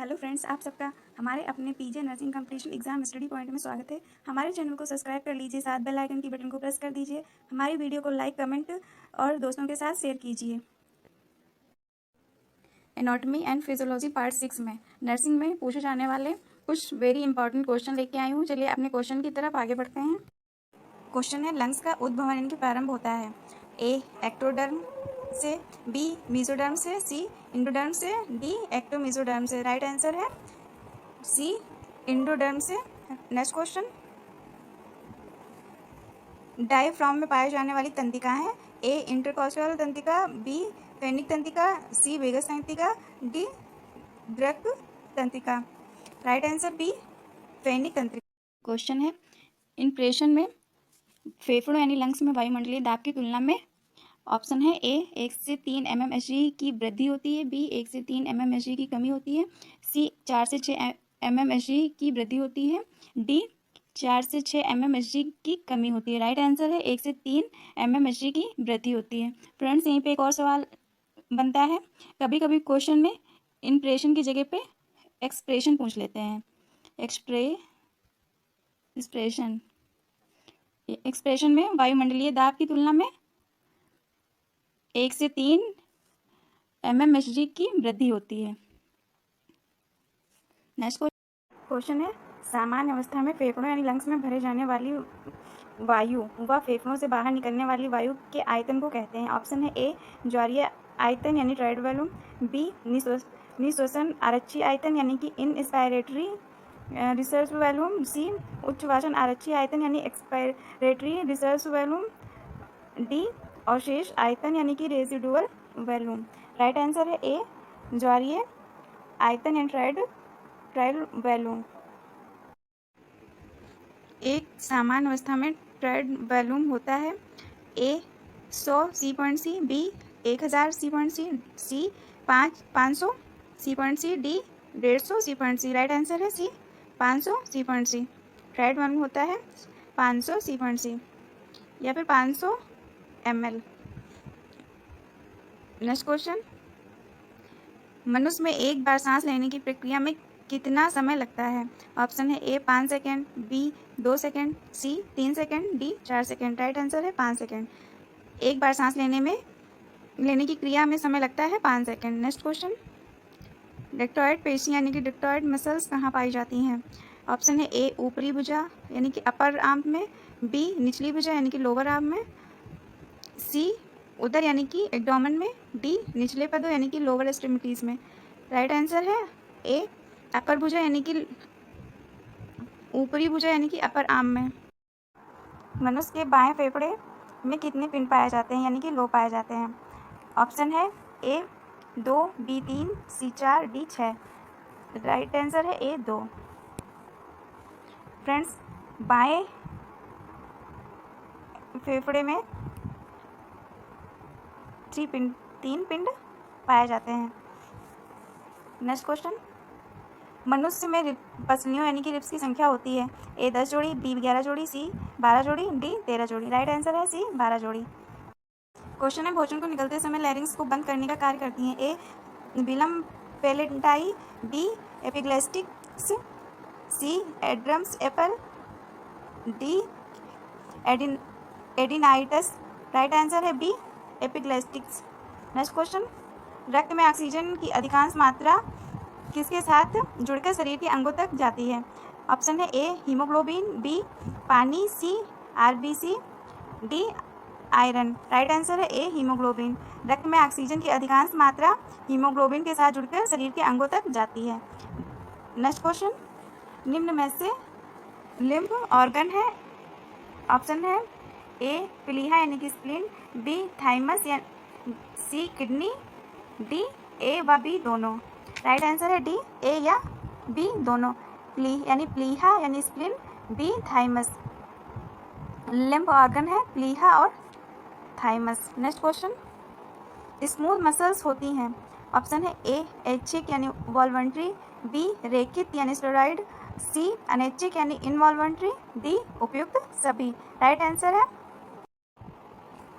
Hello friends, आप सबका हमारे अपने PJ nursing competition exam study point में स्वागत है। हमारे चैनल को सब्सक्राइब कर लीजिए, साथ बेल आइकन की बटन को प्रेस कर दीजिए। हमारी वीडियो को लाइक, कमेंट और दोस्तों के साथ शेयर कीजिए। एनाटॉमी एंड फिजियोलॉजी पार्ट 6 में नर्सिंग में पूछे जाने वाले कुछ वेरी इंपॉर्टेंट क्वेश्चन लेके आई हूँ। चलिए अपने क्वेश्चन की तरफ आगे बढ़ते हैं। क्वेश्चन है, लंग्स का उद्भवन यानी कि प्रारंभ होता है ए एक्टोडर्म से, बी मेसोडर्म से, सी इंडोडर्म से, डी एक्टोमेसोडर्म से। राइट आंसर है सी इंडोडर्म से। नेक्स्ट क्वेश्चन, डायफ्राम में पाए जाने वाली तंत्रिका है ए इंटरकॉस्टल तंत्रिका, बी फेनिक तंत्रिका, सी वेगस तंत्रिका, डी ब्रक तंत्रिका। राइट आंसर बी फेनिक तंत्रिका। क्वेश्चन है, इन्फ्लेशन में फेफड़ों यानी लंग्स में वायुमंडलीय दाब की तुलना में ऑप्शन है ए 1 से 3 mmHg की वृद्धि होती है, बी 1 से 3 mmHg की कमी होती है, सी 4 से 6 mmHg की वृद्धि होती है, डी 4 से 6 mmHg की कमी होती है। राइट आंसर है 1 से 3 mmHg की वृद्धि होती है। फ्रेंड्स, यहीं पे एक और सवाल बनता है, कभी कभी क्वेश्चन में इम्प्रेशन की जगह पे एक्सप्रेशन पूछ लेते हैं। एक्सप्रेशन में वायुमंडलीय दाब की तुलना में 1 से 3 mmHg की वृद्धि होती है। नेक्स्ट क्वेश्चन है, सामान्य अवस्था में फेफड़ों यानी लंग्स में भरे जाने वाली वायु व फेफड़ों से बाहर निकलने वाली वायु के आयतन को कहते हैं। ऑप्शन है ए ज्वारीय आयतन यानी ट्राइड वॉल्यूम, बी निश्वसन आरक्षी आयतन यानी कि इनस्पायरेटरी रिसर्च वॉल्यूम, सी उच्छ्वासन आरक्षी आयतन यानी एक्सपायरेटरी रिसर्च वॉल्यूम, डी अवशेष आयतन यानी कि रेसिडुअल वॉल्यूम। राइट आंसर है ए ज्वारीय आयतन यानी ट्राइड वॉल्यूम। एक सामान्य अवस्था में ट्राइड वॉल्यूम होता है ए 100 सी.सी, बी 1000 सी, 500 CC, D 150 CC. Right answer है सी 500 सी.सी। ट्राइड वॉल्यूम होता है 500 सी.सी या फिर 500 ml। नेक्स्ट क्वेश्चन, मनुष्य में एक बार सांस लेने की प्रक्रिया में कितना समय लगता है? ऑप्शन है ए 5 सेकेंड, बी 2 सेकेंड, सी 3 second, D 4 second. Right answer है 5 सेकेंड। एक बार सांस लेने की क्रिया में समय लगता है 5 सेकेंड। नेक्स्ट क्वेश्चन, डेक्टोइड पेशी यानी कि डेक्टोइड मसल्स कहाँ पाई जाती हैं? ऑप्शन है ए ऊपरी भुजा यानी कि अपर आर्म में, बी निचली भुजा यानी कि लोअर आर्म में, सी उदर यानी कि एब्डोमेन में, डी निचले पदों यानी कि लोअर एक्सट्रीमिटीज में। राइट आंसर है ए अपर भुजा यानी कि ऊपरी भुजा यानी कि अपर आर्म में। मनुष्य के बाएं फेफड़े में कितने पिंड पाए जाते हैं यानी कि लो पाए जाते हैं? ऑप्शन है ए 2, बी 3, सी 4, डी 6। राइट आंसर है ए 2। फ्रेंड्स, बाएं फेफड़े में 3 पिंड पाए जाते हैं। नेक्स्ट क्वेश्चन, मनुष्य में पसलियों यानी कि रिब्स की संख्या होती है ए 10 जोड़ी, बी 11 जोड़ी, सी 12 जोड़ी, डी 13 जोड़ी। राइट आंसर है सी 12 जोड़ी। क्वेश्चन है, भोजन को निगलते समय लैरिंक्स को बंद करने का कार्य करती हैं ए बिलम पेलेटाई, बी एपिग्लेस्टिक्स, सी एड्रम्स एपल, डी एडिनाइटस। राइट आंसर है बी एपिग्लेस्टिक्स। नेक्स्ट क्वेश्चन, रक्त में ऑक्सीजन की अधिकांश मात्रा किसके साथ जुड़कर शरीर के अंगों तक जाती है? ऑप्शन है ए हीमोग्लोबिन, बी पानी, C RBC, D iron. Right answer है ए हीमोग्लोबिन। रक्त में ऑक्सीजन की अधिकांश मात्रा हीमोग्लोबिन के साथ जुड़कर शरीर के अंगों तक जाती है। नेक्स्ट क्वेश्चन, निम्न में से लिम्फ ऑर्गन है? ऑप्शन है ए प्लीहा यानी कि स्प्लीन, बी थाइमस या सी किडनी, डी ए व बी दोनों। राइट आंसर है डी ए या बी दोनों। प्लीहा यानी spleen, B thymus. Lymph organ है प्लीहा और thymus. Next question, smooth muscles होती हैं? ऑप्शन है ए ऐच्छिक यानी वॉल्वंट्री, बी रेखित यानी स्टेरॉइड, सी अनैच्छिक यानी इनवॉल्वंट्री, डी उपयुक्त सभी। राइट आंसर है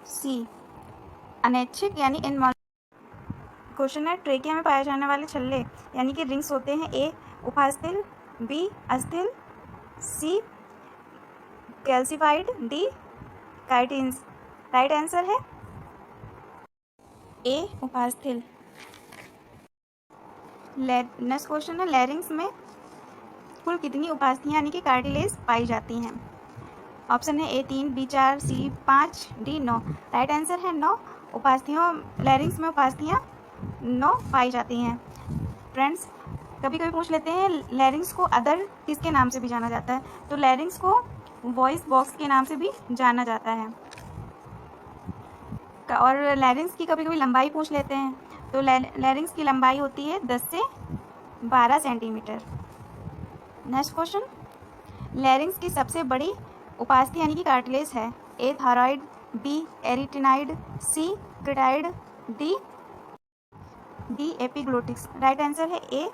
सी अनैच्छिक यानी इनवॉल्वंट्री। क्वेश्चन है ट्रेकिया में पाए जाने वाले छल्ले यानी कि रिंग्स होते हैं ए उपास्थल, बी अस्थिल, सी कैल्सिफाइड, डी काइटिन्स। राइट आंसर है ए उपास्थल। नेक्स्ट क्वेश्चन है लैरिंग्स में कुल कितनी उपास्थियां यानी कि कार्टिलेज पाई जाती हैं। ऑप्शन है ए 3, बी 4, सी 5, डी 9। राइट आंसर है 9 उपास्थियों। लैरिंग्स में उपास्थियां 9 पाई जाती हैं। फ्रेंड्स कभी कभी पूछ लेते हैं लैरिंग्स को अदर किसके नाम से भी जाना जाता है, तो लैरिंग्स को वॉइस बॉक्स के नाम से भी जाना जाता है। और लैरिंग्स की कभी कभी लंबाई पूछ लेते हैं, तो लैरिंग्स की लंबाई होती है 10 से 12 सेंटीमीटर। नेक्स्ट क्वेश्चन लैरिंग्स की सबसे बड़ी उपास्थि यानी कि कार्टिलेज है ए थायराइड, बी एरिटेनाइड, सी क्रिटाइड, डी एपिग्लोटिक्स। राइट आंसर है ए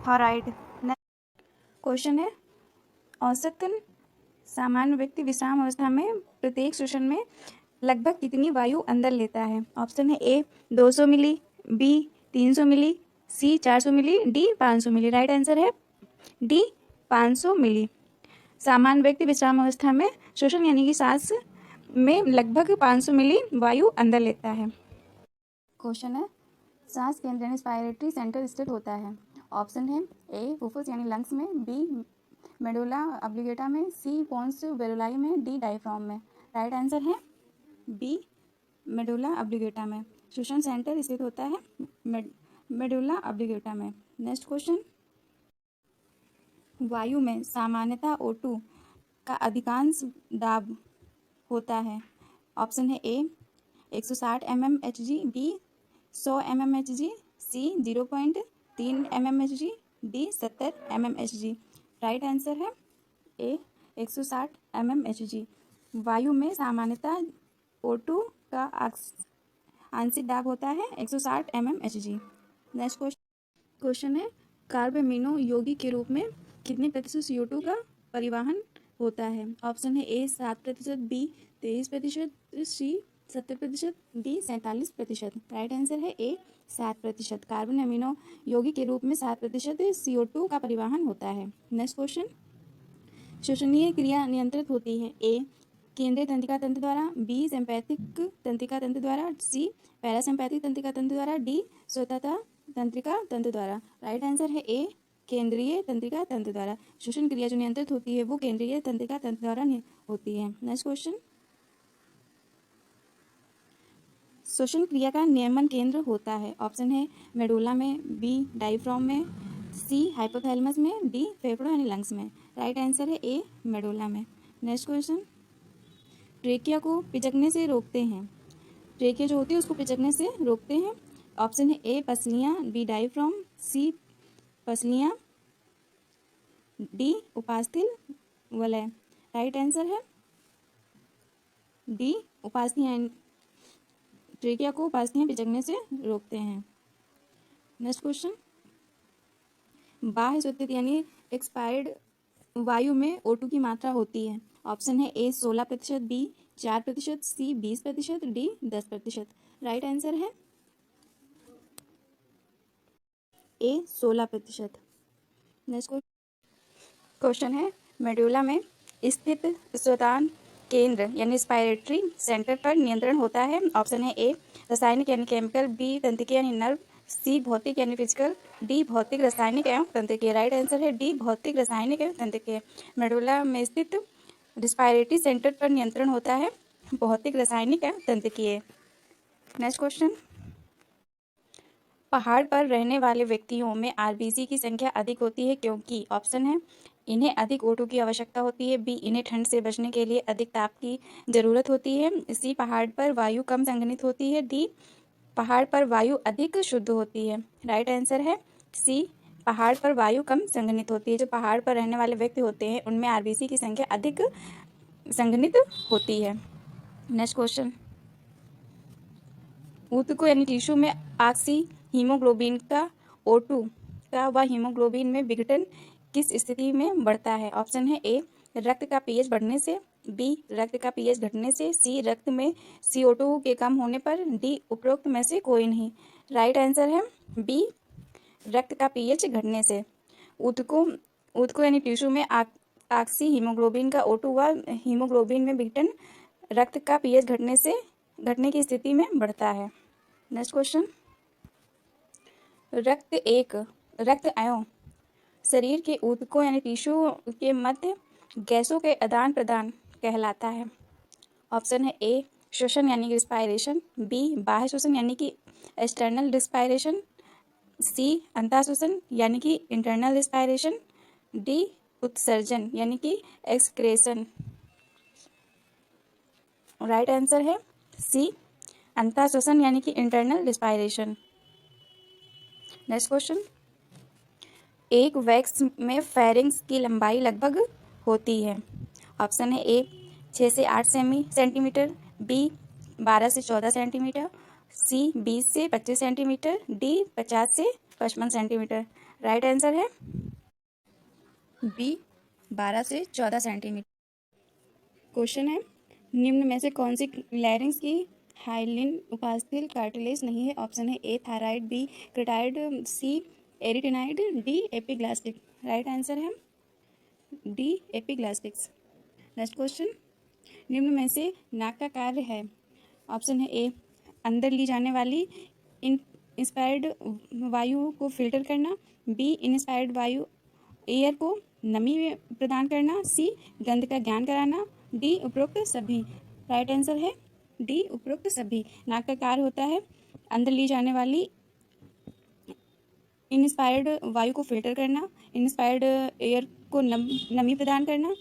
थायराइड। क्वेश्चन है औसतन सामान्य व्यक्ति विश्राम अवस्था में प्रत्येक श्वसन में लगभग कितनी वायु अंदर लेता है। ऑप्शन है ए 200 मिली, बी 300 मिली, सी 400 मिली, डी 500 मिली। राइट आंसर है डी 500 मिली। सामान्य व्यक्ति विश्राम अवस्था में श्वसन यानी कि सांस में लगभग 500 मिली वायु अंदर लेता है। क्वेश्चन है सांस केंद्र यानी रेस्पिरेटरी सेंटर स्थित होता है। ऑप्शन है ए फुफ्फुस यानी लंग्स में, बी मेडुला ऑब्लिगेटा में, सी पोन्स वेलुलाई में, डी डायफ्राम में। राइट आंसर है बी मेडुला ऑब्लिगेटा में श्वसन सेंटर स्थित होता है मेडुला ऑब्लिगेटा में। नेक्स्ट क्वेश्चन वायु में सामान्यतः O2 का अधिकांश दाब होता है। ऑप्शन है ए 160 mmHg, बी 100 mmHg, सी 0.3 mmHg, D 70 mmHg। Right answer है ए 160 mmHg। वायु में सामान्यतः O2 का आंशिक दाब होता है 160 mmHg। नेक्स्ट क्वेश्चन है कार्बामेनो यौगिक के रूप में कितने प्रतिशत CO2 का परिवहन होता है। ऑप्शन है ए 7%, बी 23%, सी 70%, डी 47%। राइट आंसर है ए 7%। कार्बन अमीनो यौगिक के रूप में 7% CO2 का परिवहन होता है। नेक्स्ट क्वेश्चन श्वसनीय क्रिया नियंत्रित होती है ए केंद्रीय तंत्रिका तंत्र द्वारा, बी सिंपैथिक तंत्रिका तंत्र द्वारा, सी पैरासिम्पैथिक तंत्रिका तंत्र द्वारा, डी स्वतंत्र तंत्रिका तंत्र द्वारा। राइट आंसर है ए केंद्रीय तंत्रिका तंत्र द्वारा। श्वसन क्रिया जो नियंत्रित होती है वो केंद्रीय तंत्रिका तंत्र द्वारा होती है। नेक्स्ट क्वेश्चन श्वसन क्रिया का नियमन केंद्र होता है। ऑप्शन है मेडुला में, बी डायफ्राम में, सी हाइपोथैलेमस में, डी फेफड़ों यानी लंग्स में। राइट आंसर है ए मेडुला में। नेक्स्ट क्वेश्चन ट्रेकिया को पिचकने से रोकते हैं। ट्रेकिया जो होती है उसको पिचकने से रोकते हैं। ऑप्शन है ए पसलियाँ, बी डायफ्राम, सी पसलियाँ, डी उपास्थल वलय। राइट आंसर है डी उपास्थियाँ। ट्रेकिया को उपास्थियाँ पिचकने से रोकते हैं। नेक्स्ट क्वेश्चन बाह्य स्वीकृत यानी एक्सपायर्ड वायु में O2 की मात्रा होती है। ऑप्शन है ए 16%, बी 4%, सी 20%, डी 10%। राइट आंसर है ए 16%। नेक्स्ट क्वेश्चन है मेडुला में स्थित स्वतंत्र केंद्र यानी रेस्पिरेटरी सेंटर पर नियंत्रण होता है। ऑप्शन है ए रासायनिक यानी केमिकल, बी तंत्रिकीय यानी नर्व, सी भौतिक यानी फिजिकल, डी भौतिक रासायनिक एवं तंत्रिकीय। राइट आंसर है डी भौतिक रासायनिक एवं तंत्रिकीय। मेडुला में स्थित रेस्पिरेटरी सेंटर पर नियंत्रण होता है भौतिक रासायनिक एवं तंत्रिकीय। नेक्स्ट क्वेश्चन पहाड़ पर रहने वाले व्यक्तियों में आरबीसी की संख्या अधिक होती है क्योंकि। ऑप्शन है इन्हें अधिक O2 की आवश्यकता होती है, बी इन्हें ठंड से बचने के लिए अधिक ताप की जरूरत होती है, सी पहाड़ पर वायु कम संघनित होती है, डी पहाड़ पर वायु अधिक शुद्ध होती है। राइट आंसर है सी पहाड़ पर वायु कम संघनित होती है। जो पहाड़ पर रहने वाले व्यक्ति होते हैं उनमें आरबीसी की संख्या अधिक संघनित होती है। नेक्स्ट क्वेश्चन ऊतकों यानी टिश्यू में ऑक्सी हीमोग्लोबिन का O2 का व हीमोग्लोबिन में विघटन किस स्थिति में बढ़ता है। ऑप्शन है ए रक्त का पीएच बढ़ने से, बी रक्त का पीएच घटने से, सी रक्त में CO2 के कम होने पर, डी उपरोक्त में से कोई नहीं। राइट आंसर है बी, रक्त का पीएच घटने से। ऊतकों यानी टिश्यू में ऑक्सी हीमोग्लोबिन का O2 व हीमोग्लोबिन में विघटन रक्त का पीएच घटने की स्थिति में बढ़ता है। नेक्स्ट क्वेश्चन, रक्त अयों शरीर के ऊतकों यानी टिश्यू के मध्य गैसों के आदान प्रदान कहलाता है। ऑप्शन है ए श्वसन यानी कि रिस्पायरेशन, बी बाह्य श्वसन यानी कि एक्सटर्नल रिस्पायरेशन, सी अंतःश्वसन यानी कि इंटरनल रिस्पायरेशन, डी उत्सर्जन यानी कि एक्सक्रेशन। राइट आंसर है सी अंतःश्वसन यानी कि इंटरनल रिस्पायरेशन। नेक्स्ट क्वेश्चन, एक वैक्स में फेरिंग्स की लंबाई लगभग होती है। ऑप्शन है ए 6 से 8 सेंटीमीटर, बी 12 से 14 सेंटीमीटर, सी 20 से 25 सेंटीमीटर, डी 50 से 55 सेंटीमीटर। राइट आंसर है बी 12 से 14 सेंटीमीटर। क्वेश्चन है, निम्न में से कौन सी लैरिंक्स की हाइलिन उपास्थि कार्टिलेज नहीं है। ऑप्शन है ए थायराइड, बी क्रेटाइड, सी एरिटेनाइड, डी एपिग्लास्टिक। राइट आंसर है डी एपिग्लास्टिक्स। नेक्स्ट क्वेश्चन, निम्न में से नाक का कार्य है। ऑप्शन है ए अंदर ली जाने वाली इंस्पायर्ड वायु को फिल्टर करना, बी इंस्पायर्ड वायु एयर को नमी प्रदान करना, सी गंध का ज्ञान कराना, डी उपरोक्त सभी। राइट आंसर है डी उपरोक्त सभी। नाक का कार्य होता है अंदर ली जाने वाली इंस्पायर्ड वायु को फिल्टर करना, इंस्पायर्ड एयर को नमी प्रदान करना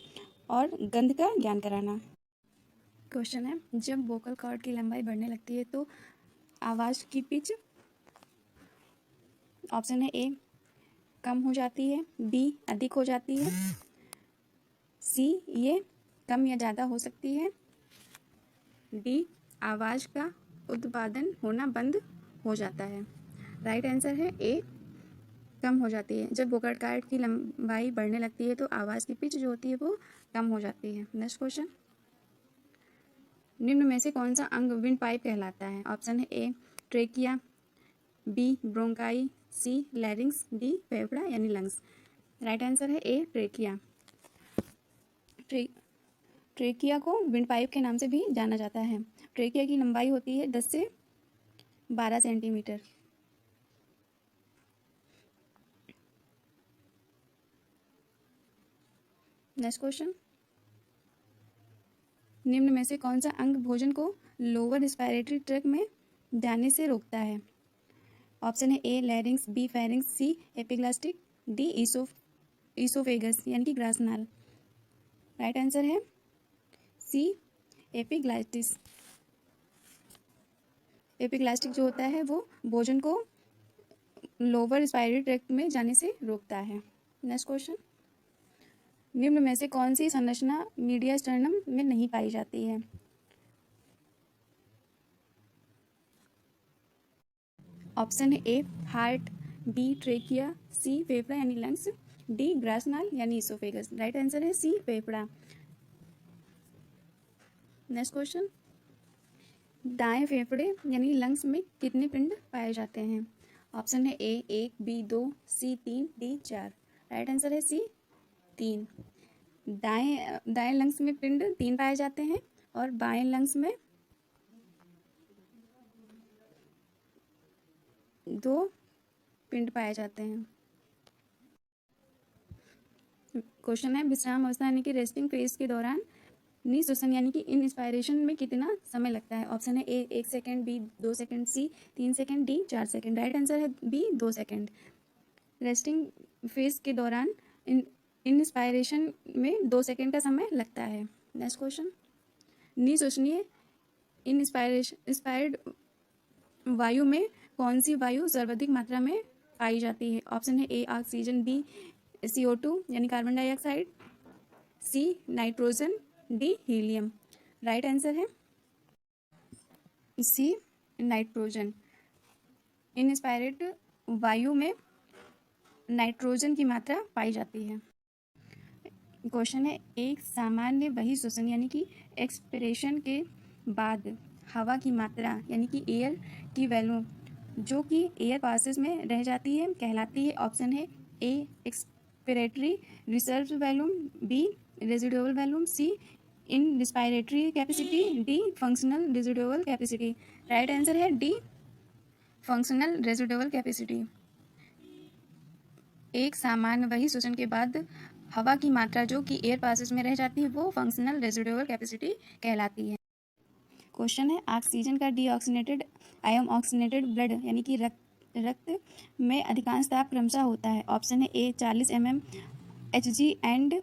और गंध का ज्ञान कराना। क्वेश्चन है, जब वोकल कॉर्ड की लंबाई बढ़ने लगती है तो आवाज़ की पिच। ऑप्शन है ए कम हो जाती है, बी अधिक हो जाती है, सी ये कम या ज़्यादा हो सकती है, डी आवाज़ का उत्पादन होना बंद हो जाता है। राइट आंसर है ए कम हो जाती है। जब वोकल कॉर्ड की लंबाई बढ़ने लगती है तो आवाज़ की पिच जो होती है वो कम हो जाती है। नेक्स्ट क्वेश्चन, निम्न में से कौन सा अंग विंड पाइप कहलाता है। ऑप्शन है ए ट्रेकिया, बी ब्रोंकाई, सी लैरिंग्स, डी फेफड़ा यानी लंग्स। राइट आंसर है ए ट्रेकिया। ट्रेकिया को विंड पाइप के नाम से भी जाना जाता है। ट्रेकिया की लंबाई होती है 10 से 12 सेंटीमीटर। नेक्स्ट क्वेश्चन, निम्न में से कौन सा अंग भोजन को लोअर रिस्पायरेटरी ट्रैक्ट में जाने से रोकता है। ऑप्शन है ए लैरिंग्स, बी फेरिंग्स, सी एपिग्लास्टिक, डी ईसोफेगस यानी कि ग्रासनाल। राइट आंसर है सी एपिग्लास्टिस। एपिग्लास्टिक जो होता है वो भोजन को लोअर रिस्पायरेटरी ट्रैक्ट में जाने से रोकता है। नेक्स्ट क्वेश्चन, निम्न में से कौन सी संरचना मीडिया स्टर्नम में नहीं पाई जाती है। ऑप्शन है ए हार्ट, बी ट्रेकिया, सी फेफड़ा यानी लंग्स, डी ग्रासनाल यानी इसोफेगस। राइट आंसर है सी फेफड़ा। नेक्स्ट क्वेश्चन, दाएं फेफड़े यानी लंग्स में कितने पिंड पाए जाते हैं। ऑप्शन है ए 1, बी 2, सी 3, डी 4। राइट आंसर है सी 3। दाएं लंग्स में पिंड 3 पाए जाते हैं और बाएं लंग्स में 2 पिंड पाए जाते हैं। क्वेश्चन है, विश्राम अवस्था यानी कि रेस्टिंग फेज के दौरान निःश्वसन यानी कि इंस्पायरेशन में कितना समय लगता है। ऑप्शन है ए 1 सेकेंड, बी 2 सेकेंड, सी 3 second, D 4 second. Right answer है बी 2 सेकेंड। रेस्टिंग फेज के दौरान इंस्पायरेशन में 2 सेकेंड का समय लगता है। नेक्स्ट क्वेश्चन, निःश्वसनीय इंस्पायर्ड वायु में कौन सी वायु सर्वाधिक मात्रा में पाई जाती है। ऑप्शन है ए ऑक्सीजन, बी CO2 यानी carbon dioxide, C nitrogen, D helium. Right answer है सी नाइट्रोजन। इंस्पायर्ड वायु में नाइट्रोजन की मात्रा पाई जाती है। क्वेश्चन है, एक सामान्य वही श्वसन यानी कि एक्सपिरेशन के बाद हवा की मात्रा यानी कि एयर की वैल्यू जो कि एयर पासेस में रह जाती है कहलाती है। ऑप्शन है A expiratory reserve volume, B residual volume, C inspiratory capacity, D functional residual capacity. Right answer है डी फंक्शनल रेजिडुअल कैपेसिटी। एक सामान्य वही शोषण के बाद हवा की मात्रा जो कि एयर पासेस में रह जाती है वो फंक्शनल रेजिडुअल कैपेसिटी कहलाती है। क्वेश्चन है ऑक्सीजन का डीऑक्सीनेटेड आयन ऑक्सीनेटेड ब्लड यानी कि रक्त में अधिकांश दाब क्रमशः होता है। ऑप्शन है A 40 mm Hg and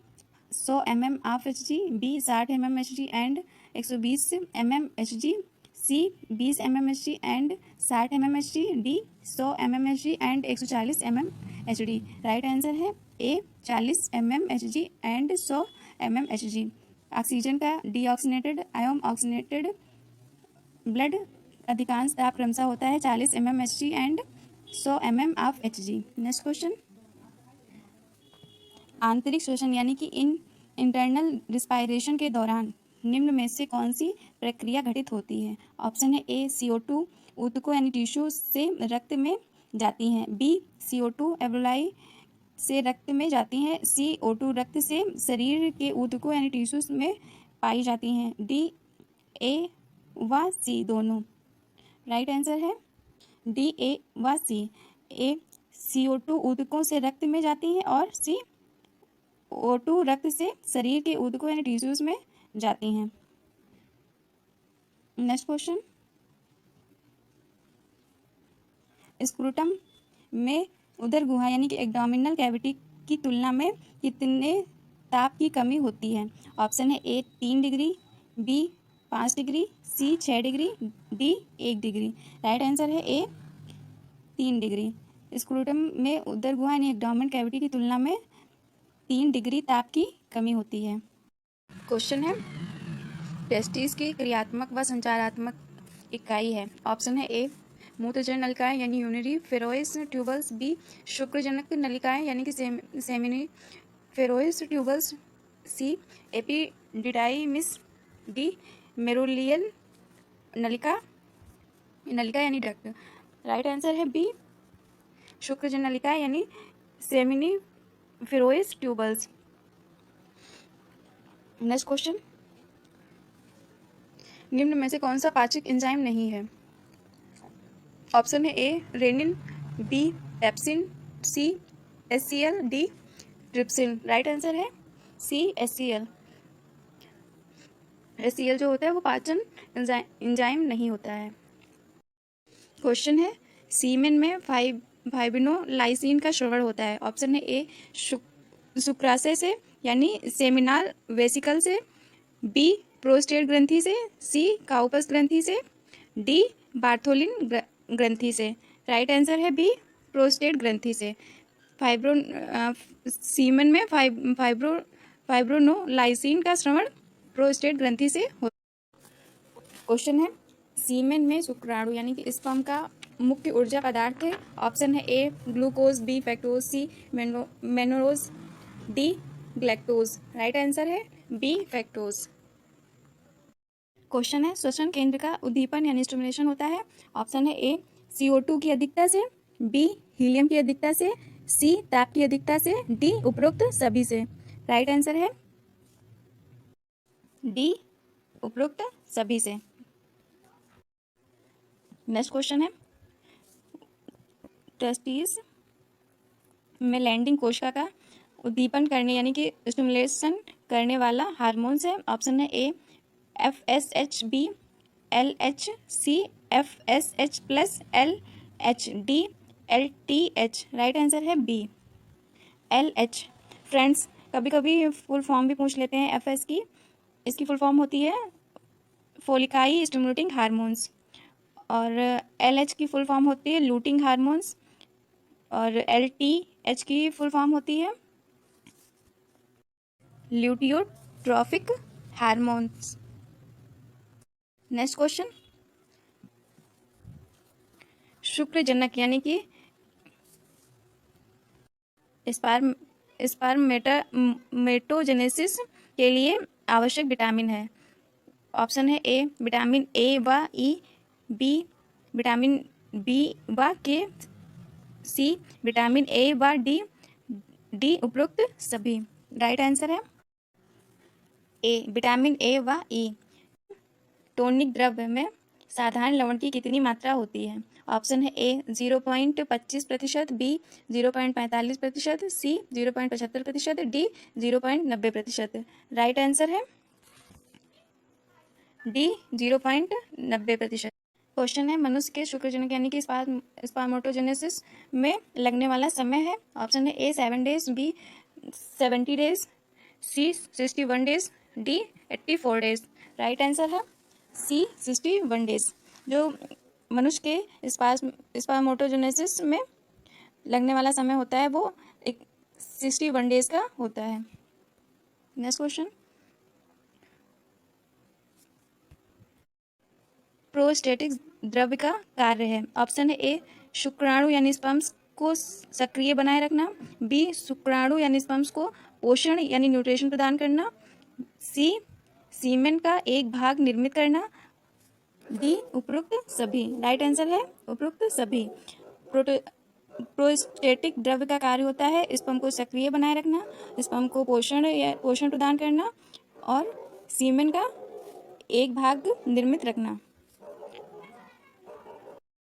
100 mm of Hg, B 60 mm Hg and 120 mm Hg, C 20 mm Hg and 60 mm Hg, D 100 mm Hg and 140 mm Hg। Right answer है A 40 mm Hg and 100 mm Hg। Oxygen का deoxygenated आयन oxygenated blood अधिकांश दाब क्रमशः होता है 40 mm Hg and 100 mm of Hg। Next question, आंतरिक श्वसन यानी कि इंटरनल रिस्पायरेशन के दौरान निम्न में से कौन सी प्रक्रिया घटित होती है। ऑप्शन है ए CO2 ऊतकों यानी टिश्यू से रक्त में जाती हैं, बी CO2 एल्वेओलाई से रक्त में जाती हैं, सी O2 रक्त से शरीर के ऊतकों यानी टिश्यूज में पाई जाती हैं, डी ए व सी दोनों। राइट आंसर है डी ए व सी। ए CO2 ऊतकों से रक्त में जाती हैं और सी O2 रक्त से शरीर के ऊतकों यानी टिश्यूज में जाती हैं। नेक्स्ट क्वेश्चन, स्क्रूटम में उदर गुहा यानी कि एब्डोमिनल कैविटी की तुलना में कितने ताप की कमी होती है। ऑप्शन है ए 3 डिग्री, बी 5 डिग्री, सी 6 degree, D 1 degree. Right answer है ए 3 डिग्री। स्क्रूटम में उदर गुहा यानी एब्डोमिनल कैविटी की तुलना में 3 डिग्री ताप की कमी होती है। क्वेश्चन है टेस्टिस की क्रियात्मक व संचारात्मक इकाई है। ऑप्शन है ए मूत्रजनक नलिकाएं यानी यूरिनरी फेरोइस ट्यूबल्स, बी शुक्रजनक नलिकाएं यानी कि सेमिनी फेरोइस ट्यूबल्स, सी एपिडिडाइमिस, डी मेरुलियल नलिका यानी डक्ट। राइट आंसर है बी शुक्रजनक नलिका यानी सेमिनी फेरोइस ट्यूबल्स। नेक्स्ट क्वेश्चन, निम्न में से कौन सा पाचक एंजाइम नहीं है। ऑप्शन है ए रेनिन, बी पेप्सिन, सी HCl, D trypsin. Right answer है सी HCl। HCl जो होता है वो पाचन एंजाइम नहीं होता है। क्वेश्चन है सीमेन में फाइब्रिनोलाइसिन का श्रवण होता है। ऑप्शन है ए शुक्राशय से यानी सेमिनाल वेसिकल से, बी प्रोस्टेट ग्रंथि से, सी काउपस ग्रंथि से, डी बार्थोलिन ग्रंथि से। राइट आंसर है बी प्रोस्टेट ग्रंथि से। सीमन में फाइब्रोनोलाइसिन का श्रवण प्रोस्टेट ग्रंथि से होता। क्वेश्चन है सीमेन में शुक्राणु यानी कि स्पर्म का मुख्य ऊर्जा पदार्थ है। ऑप्शन है ए ग्लूकोज, बी फैक्टोज, सी मेनोरोज, डी ग्लैक्टोज। राइट आंसर है बी फैक्टोज। क्वेश्चन है श्वसन केंद्र का उद्दीपन यानी स्टिमुलेशन होता है। ऑप्शन है ए CO2 की अधिकता से, बी हीलियम की अधिकता से, सी ताप की अधिकता से, डी उपरोक्त सभी से। राइट आंसर है डी उपरोक्त सभी से। नेक्स्ट क्वेश्चन है टेस्टिस में लैंडिंग कोशिका का उद्दीपन करने यानी कि स्टिमुलेशन करने वाला हार्मोन्स है। ऑप्शन है ए FSH, बी LH, सी FSH plus LH, D LTH। Right answer है बी LH। फ्रेंड्स कभी कभी फुल फॉर्म भी पूछ लेते हैं FS की। इसकी फुल फॉर्म होती है फोलिकाई स्टिमुलेटिंग हार्मोन्स, और LH की फुल फॉर्म होती है लूटिंग हार्मोन्स, और LTH की फुल फॉर्म होती है ल्यूटियोट्रोफिक हार्मोन्स। नेक्स्ट क्वेश्चन, शुक्रजनक यानी कि स्पर्मेटोजेनेसिस के लिए आवश्यक विटामिन है। ऑप्शन है ए विटामिन ए व ई, बी विटामिन बी व के, सी विटामिन ए व डी, डी उपरोक्त सभी। राइट आंसर है ए विटामिन ए व ई। टॉनिक द्रव्य में साधारण लवण की कितनी मात्रा होती है? ऑप्शन है ए 0.25%, बी 0.45%, सी 0.75%, डी 0.90%। राइट आंसर है डी 0.90%। क्वेश्चन है मनुष्य के शुक्रजनक यानी कि स्पर्मेटोजेनेसिस में लगने वाला समय है। ऑप्शन है ए 7 डेज, बी 70 डेज, सी 61 days, D 84 days. Right answer है सी 61 डेज। जो मनुष्य के स्पर्मेटोजेनेसिस में लगने वाला समय होता है वो 61 डेज का होता है। नेक्स्ट क्वेश्चन, प्रोस्टेटिक द्रव्य का कार्य है। ऑप्शन है ए शुक्राणु यानी स्पर्म्स को सक्रिय बनाए रखना, बी शुक्राणु यानी स्पर्म्स को पोषण यानी न्यूट्रिशन प्रदान करना, सी सीमेन का एक भाग निर्मित करना, डी उपरोक्त सभी। राइट आंसर है उपरोक्त सभी। प्रोस्टेटिक द्रव्य का कार्य होता है स्पर्म को सक्रिय बनाए रखना, स्पर्म को पोषण प्रदान करना और सीमेन का एक भाग निर्मित रखना।